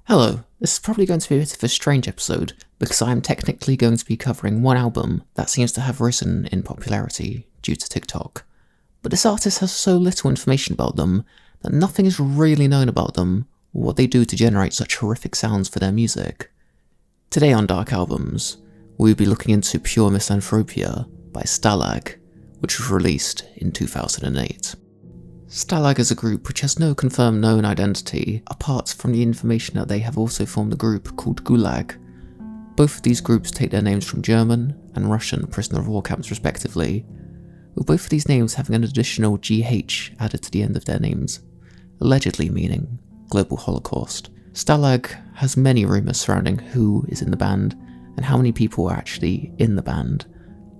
Hello, this is probably going to be a bit of a strange episode, because I am technically going to be covering one album that seems to have risen in popularity due to TikTok. But this artist has so little information about them that nothing is really known about them or what they do to generate such horrific sounds for their music. Today on Dark Albums, we'll be looking into Pure Misanthropia by Stalag, which was released in 2008. Stalag is a group which has no confirmed known identity, apart from the information that they have also formed a group called Gulag. Both of these groups take their names from German and Russian prisoner of war camps respectively, with both of these names having an additional GH added to the end of their names, allegedly meaning Global Holocaust. Stalag has many rumours surrounding who is in the band and how many people are actually in the band.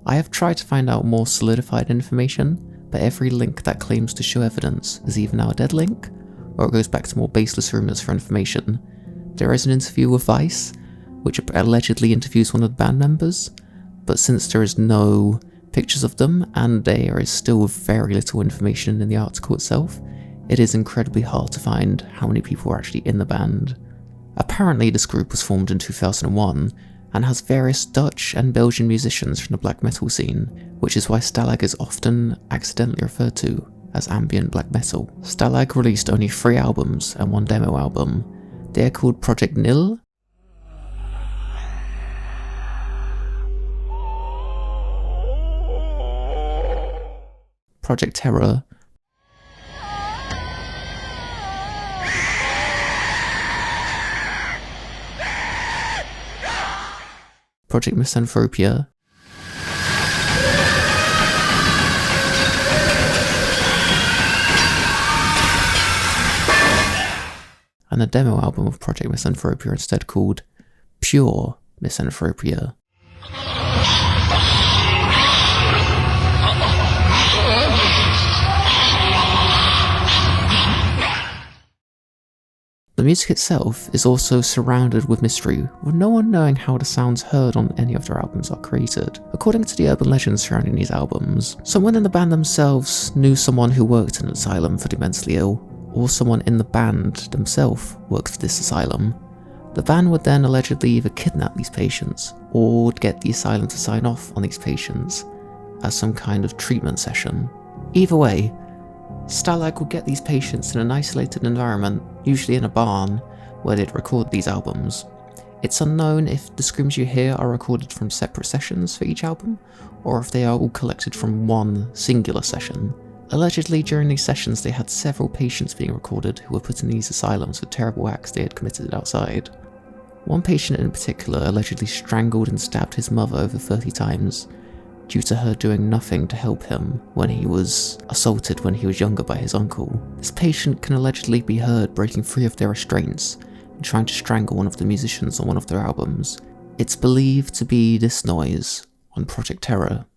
I have tried to find out more solidified information, but every link that claims to show evidence is either now a dead link, or it goes back to more baseless rumours for information. There is an interview with Vice, which allegedly interviews one of the band members, but since there is no pictures of them, and there is still very little information in the article itself, it is incredibly hard to find how many people are actually in the band. Apparently this group was formed in 2001, and has various Dutch and Belgian musicians from the black metal scene, which is why Stalag is often accidentally referred to as ambient black metal. Stalag released only 3 albums and 1 demo album. They are called Project Nil, Project Terror, Project Misanthropia, and the demo album of Project Misanthropia instead called Pure Misanthropia. The music itself is also surrounded with mystery, with no one knowing how the sounds heard on any of their albums are created. According to the urban legends surrounding these albums, someone in the band themselves knew someone who worked in an asylum for the mentally ill, or someone in the band themselves worked for this asylum. The band would then allegedly either kidnap these patients, or get the asylum to sign off on these patients as some kind of treatment session. Either way, Stalag would get these patients in an isolated environment, usually in a barn, where they'd record these albums. It's unknown if the screams you hear are recorded from separate sessions for each album, or if they are all collected from one singular session. Allegedly, during these sessions they had several patients being recorded who were put in these asylums for terrible acts they had committed outside. One patient in particular allegedly strangled and stabbed his mother over 30 times, due to her doing nothing to help him when he was assaulted when he was younger by his uncle. This patient can allegedly be heard breaking free of their restraints and trying to strangle one of the musicians on one of their albums. It's believed to be this noise on Project Terror.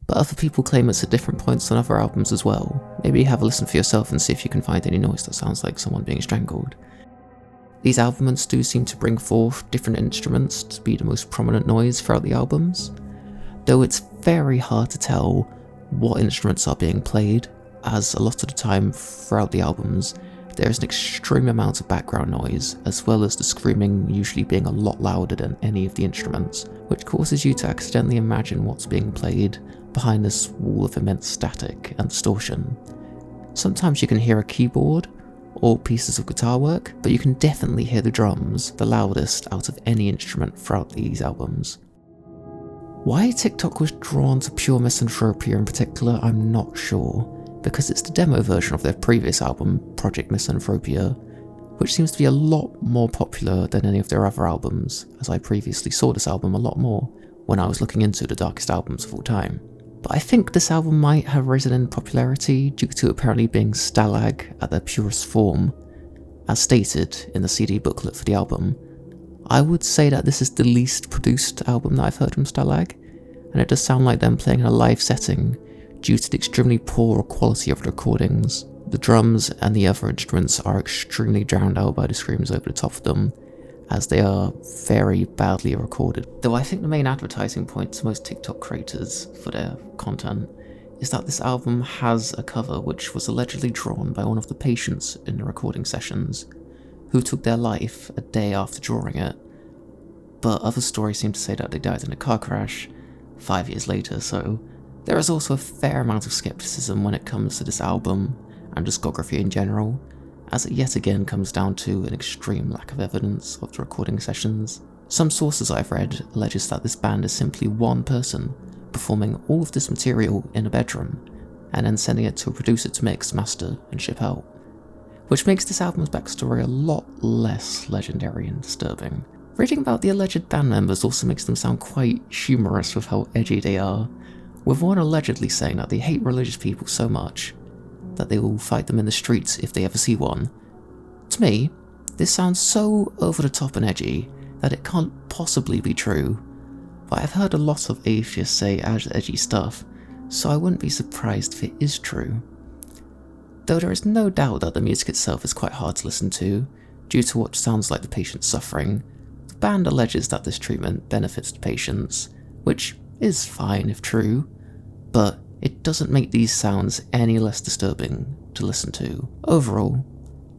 But other people claim it's at different points on other albums as well. Maybe have a listen for yourself and see if you can find any noise that sounds like someone being strangled. These albums do seem to bring forth different instruments to be the most prominent noise throughout the albums, though it's very hard to tell what instruments are being played, as a lot of the time throughout the albums there is an extreme amount of background noise, as well as the screaming usually being a lot louder than any of the instruments, which causes you to accidentally imagine what's being played behind this wall of immense static and distortion. Sometimes you can hear a keyboard or pieces of guitar work, but you can definitely hear the drums the loudest out of any instrument throughout these albums. Why TikTok was drawn to Pure Misanthropia in particular, I'm not sure, because it's the demo version of their previous album, Project Misanthropia, which seems to be a lot more popular than any of their other albums, as I previously saw this album a lot more when I was looking into the darkest albums of all time. But I think this album might have risen in popularity due to apparently being Stalag at their purest form, as stated in the CD booklet for the album. I would say that this is the least produced album that I've heard from Stalag, and it does sound like them playing in a live setting due to the extremely poor quality of the recordings, The drums and the other instruments are extremely drowned out by the screams over the top of them, as they are very badly recorded. Though I think the main advertising point to most TikTok creators for their content is that this album has a cover which was allegedly drawn by one of the patients in the recording sessions, who took their life a day after drawing it, but other stories seem to say that they died in a car crash 5 years later, so there is also a fair amount of skepticism when it comes to this album and discography in general, as it yet again comes down to an extreme lack of evidence of the recording sessions. Some sources I've read alleges that this band is simply one person performing all of this material in a bedroom, and then sending it to a producer to mix, master, and ship out, which makes this album's backstory a lot less legendary and disturbing. Reading about the alleged band members also makes them sound quite humorous with how edgy they are, with one allegedly saying that they hate religious people so much that they will fight them in the streets if they ever see one. To me, this sounds so over the top and edgy that it can't possibly be true, but I've heard a lot of atheists say as edgy stuff, so I wouldn't be surprised if it is true. Though there is no doubt that the music itself is quite hard to listen to, due to what sounds like the patient's suffering, the band alleges that this treatment benefits the patients, which is fine if true, but it doesn't make these sounds any less disturbing to listen to. Overall,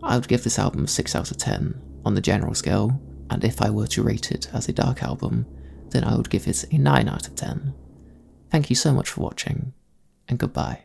I would give this album 6 out of 10 on the general scale, and if I were to rate it as a dark album, then I would give it a 9 out of 10. Thank you so much for watching, and goodbye.